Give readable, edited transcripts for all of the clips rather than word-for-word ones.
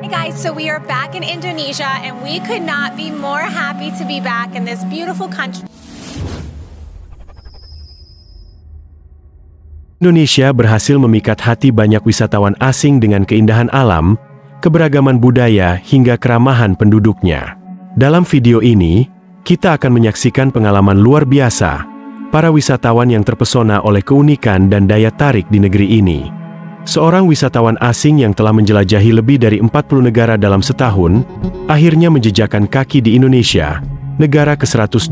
Hey guys, so we are back in Indonesia and we could not be more happy to be back in this beautiful country. Indonesia berhasil memikat hati banyak wisatawan asing dengan keindahan alam, keberagaman budaya, hingga keramahan penduduknya. Dalam video ini, kita akan menyaksikan pengalaman luar biasa para wisatawan yang terpesona oleh keunikan dan daya tarik di negeri ini. Seorang wisatawan asing yang telah menjelajahi lebih dari 40 negara dalam setahun, akhirnya menjejakkan kaki di Indonesia, negara ke-125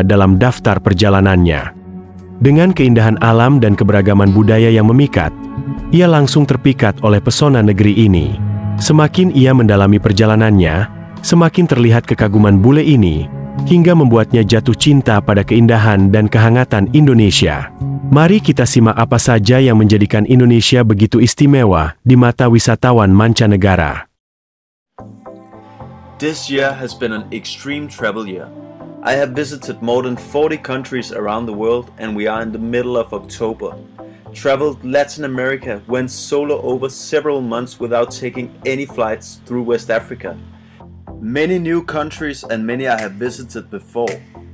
dalam daftar perjalanannya. Dengan keindahan alam dan keberagaman budaya yang memikat, ia langsung terpikat oleh pesona negeri ini. Semakin ia mendalami perjalanannya, semakin terlihat kekaguman bule ini, hingga membuatnya jatuh cinta pada keindahan dan kehangatan Indonesia. Mari kita simak apa saja yang menjadikan Indonesia begitu istimewa di mata wisatawan mancanegara. This year has been an extreme travel year. I have visited more than 40 countries around the world and we are in the middle of October. Traveled Latin America, went solo over several months without taking any flights through West Africa. Many new countries and many I have visited before.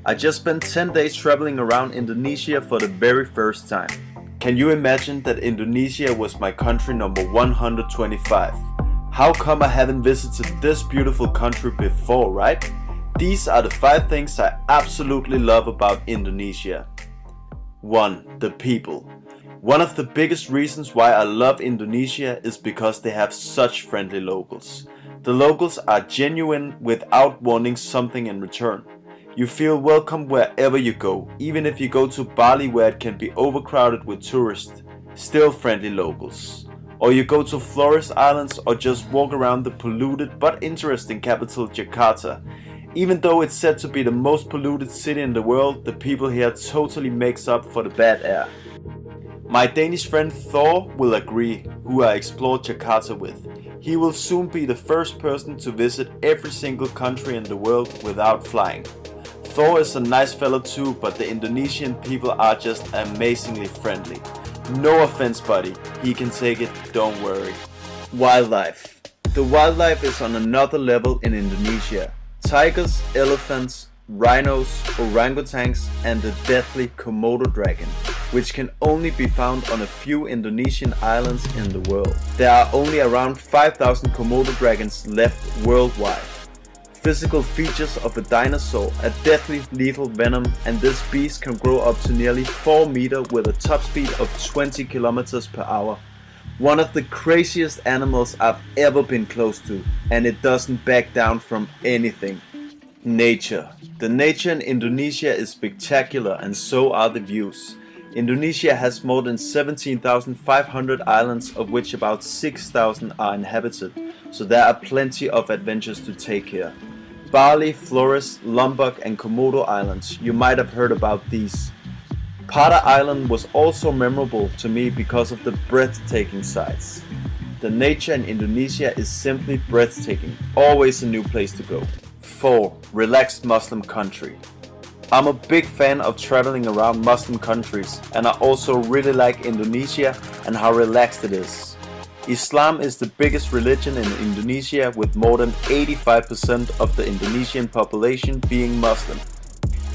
I just spent 10 days traveling around Indonesia for the very first time. Can you imagine that Indonesia was my country number 125? How come I haven't visited this beautiful country before, right? These are the 5 things I absolutely love about Indonesia. 1. The people. One of the biggest reasons why I love Indonesia is because they have such friendly locals. The locals are genuine without wanting something in return. You feel welcome wherever you go, even if you go to Bali where it can be overcrowded with tourists, still friendly locals. Or you go to Flores Islands or just walk around the polluted but interesting capital Jakarta. Even though it's said to be the most polluted city in the world, the people here totally makes up for the bad air. My Danish friend Thor will agree, who I explored Jakarta with. He will soon be the first person to visit every single country in the world without flying. Thor is a nice fellow too, but the Indonesian people are just amazingly friendly. No offense, buddy. He can take it, don't worry. Wildlife. The wildlife is on another level in Indonesia. Tigers, elephants, rhinos, orangutans, and the deadly Komodo dragon, which can only be found on a few Indonesian islands in the world. There are only around 5,000 Komodo dragons left worldwide. Physical features of a dinosaur, a deadly lethal venom, and this beast can grow up to nearly 4 meters with a top speed of 20 kilometers per hour. One of the craziest animals I've ever been close to, and it doesn't back down from anything. Nature. The nature in Indonesia is spectacular and so are the views. Indonesia has more than 17,500 islands, of which about 6,000 are inhabited, so there are plenty of adventures to take here. Bali, Flores, Lombok and Komodo Islands, you might have heard about these. Pada Island was also memorable to me because of the breathtaking sights. The nature in Indonesia is simply breathtaking, always a new place to go. 4. Relaxed Muslim country. I'm a big fan of traveling around Muslim countries, and I also really like Indonesia and how relaxed it is. Islam is the biggest religion in Indonesia, with more than 85% of the Indonesian population being Muslim.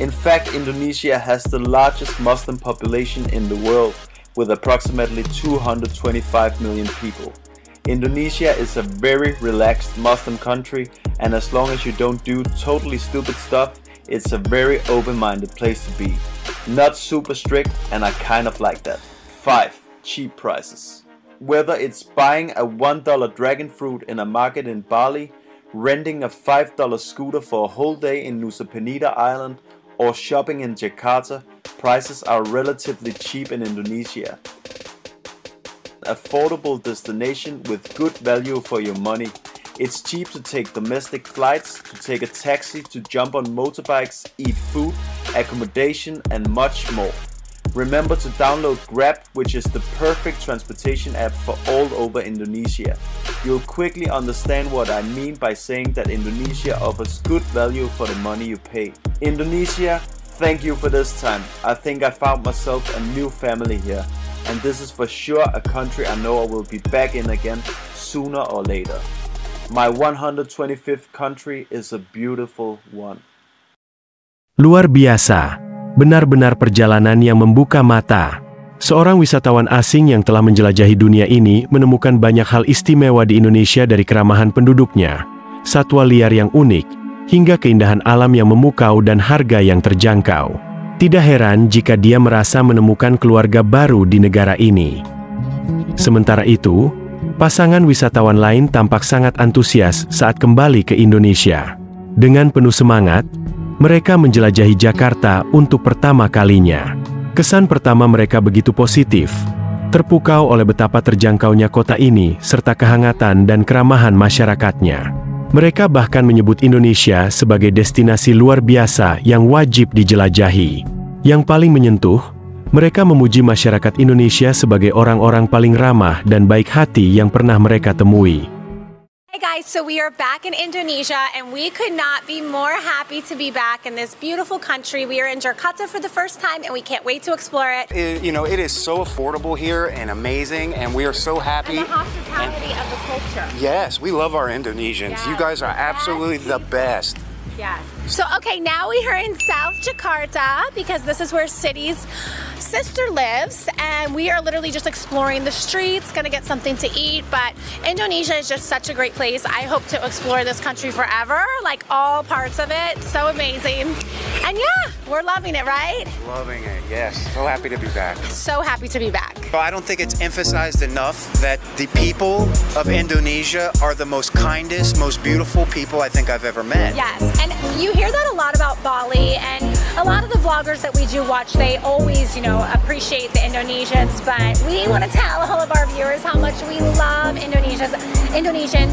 In fact, Indonesia has the largest Muslim population in the world, with approximately 225 million people. Indonesia is a very relaxed Muslim country, and as long as you don't do totally stupid stuff, it's a very open-minded place to be. Not super strict, and I kind of like that. 5. Cheap prices. Whether it's buying a $1 dragon fruit in a market in Bali, renting a $5 scooter for a whole day in Nusa Penida Island, or shopping in Jakarta, prices are relatively cheap in Indonesia. Affordable destination with good value for your money. It's cheap to take domestic flights, to take a taxi, to jump on motorbikes, eat food, accommodation and much more. Remember to download Grab, which is the perfect transportation app for all over Indonesia. You'll quickly understand what I mean by saying that Indonesia offers good value for the money you pay. Indonesia, thank you for this time. I think I found myself a new family here, and this is for sure a country I know I will be back in again sooner or later. My 125th country is a beautiful one. Luar biasa, benar-benar perjalanan yang membuka mata. Seorang wisatawan asing yang telah menjelajahi dunia ini menemukan banyak hal istimewa di Indonesia, dari keramahan penduduknya, satwa liar yang unik, hingga keindahan alam yang memukau dan harga yang terjangkau. Tidak heran jika dia merasa menemukan keluarga baru di negara ini. Sementara itu, pasangan wisatawan lain tampak sangat antusias saat kembali ke Indonesia. Dengan penuh semangat, mereka menjelajahi Jakarta untuk pertama kalinya. Kesan pertama mereka begitu positif, terpukau oleh betapa terjangkaunya kota ini serta kehangatan dan keramahan masyarakatnya. Mereka bahkan menyebut Indonesia sebagai destinasi luar biasa yang wajib dijelajahi. Yang paling menyentuh, mereka memuji masyarakat Indonesia sebagai orang-orang paling ramah dan baik hati yang pernah mereka temui. Hey guys, so we are back in Indonesia and we could not be more happy to be back in this beautiful country. We are in Jakarta for the first time and we can't wait to explore it. It is so affordable here and amazing, and we are so happy. And the hospitality of the culture. Yes, we love our Indonesians. Yes. You guys are absolutely the best. Yes. So, okay, now we are in South Jakarta because this is where City's sister lives, and we are literally just exploring the streets, gonna get something to eat. But Indonesia is just such a great place. I hope to explore this country forever, like all parts of it. So amazing. And yeah, we're loving it, right? Loving it, yes. So happy to be back. So happy to be back. Well, I don't think it's emphasized enough that the people of Indonesia are the most kindest, most beautiful people I think I've ever met. Yes, and you hear that a lot about Bali, and a lot of the vloggers that we do watch, they always, appreciate the Indonesians, but we want to tell all of our viewers how much we love Indonesian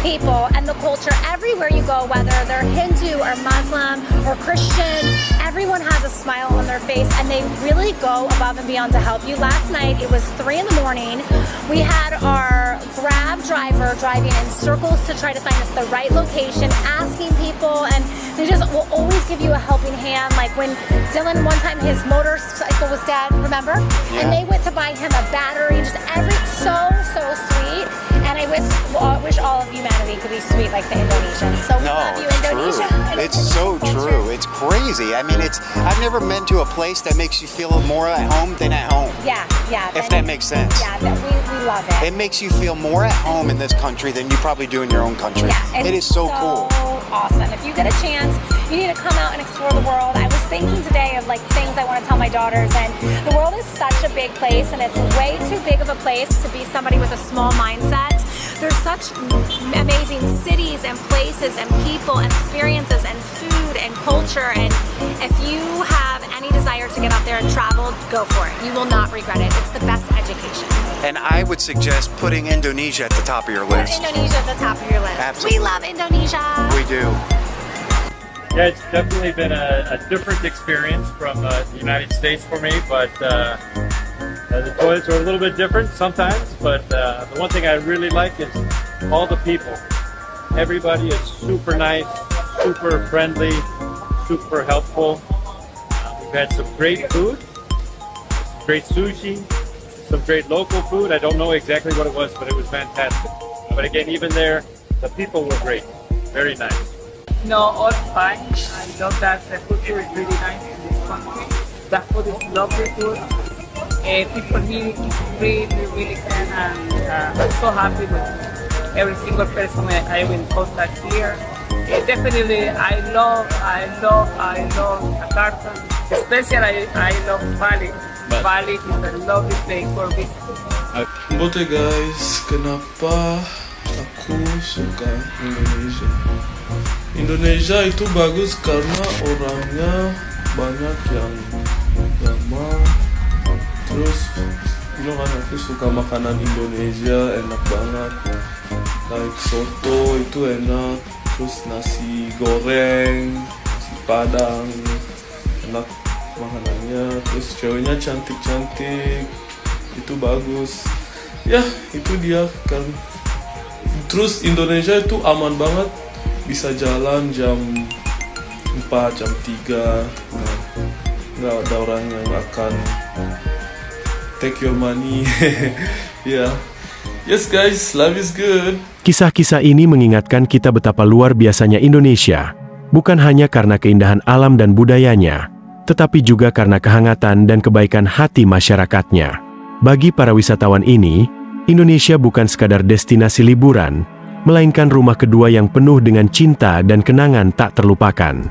people and the culture. Everywhere you go, whether they're Hindu or Muslim or Christian, everyone has a smile on their face and they really go above and beyond to help you. Last night, it was 3 in the morning. We had our Grab driver driving in circles to try to find us the right location, asking people, and they just will always give you a helping hand. Like when Dylan, one time his motorcycle was dead, remember? Yeah. And they went to buy him a battery, just so sweet. And I wish all of humanity could be sweet like the Indonesians. So we love you, Indonesia. It's so true. It's crazy. I mean, I've never been to a place that makes you feel more at home than at home. Yeah. If that makes sense. Yeah, we love it. It makes you feel more at home in this country than you probably do in your own country. Yeah, it is so cool. Awesome. If you get a chance, you need to come out and explore the world. I was thinking today of things I want to tell my daughters, and the world is such a big place, and it's way too big of a place to be somebody with a small mindset. There's such amazing cities and places and people and experiences and food and culture, and if you have any desire to get out there and travel, go for it. You will not regret it. It's the best education. And I would suggest putting Indonesia at the top of your list. Put Indonesia at the top of your list. Absolutely. We love Indonesia. We do. Yeah, it's definitely been a different experience from the United States for me, but the toilets are a little bit different sometimes, but the one thing I really like is all the people. Everybody is super nice, super friendly, super helpful. We've had some great food, great sushi, some great local food. I don't know exactly what it was, but it was fantastic. But again, even there, the people were great, very nice. No, all fine. I love that the culture is really nice in this country. The food is lovely food. People here is really kind, and I'm so happy with every single person I will contact here. Definitely, I love Jakarta. Especially, I love Bali. Bali is a lovely place for visiting. Oke guys, kenapa aku suka Indonesia? Indonesia itu bagus karena orangnya banyak yang ramah. Terus, kan aku suka makanan Indonesia, enak banget. Like soto itu enak. Terus nasi goreng, nasi padang, enak makanannya. Terus ceweknya cantik-cantik, itu bagus. Ya, itu dia kan. Terus Indonesia itu aman banget. Bisa jalan jam 4, jam 3. Nggak ada orang yang akan take your money. Ya, Yes guys, life is good. Kisah-kisah ini mengingatkan kita betapa luar biasanya Indonesia, bukan hanya karena keindahan alam dan budayanya, tetapi juga karena kehangatan dan kebaikan hati masyarakatnya. Bagi para wisatawan ini, Indonesia bukan sekadar destinasi liburan, melainkan rumah kedua yang penuh dengan cinta dan kenangan tak terlupakan.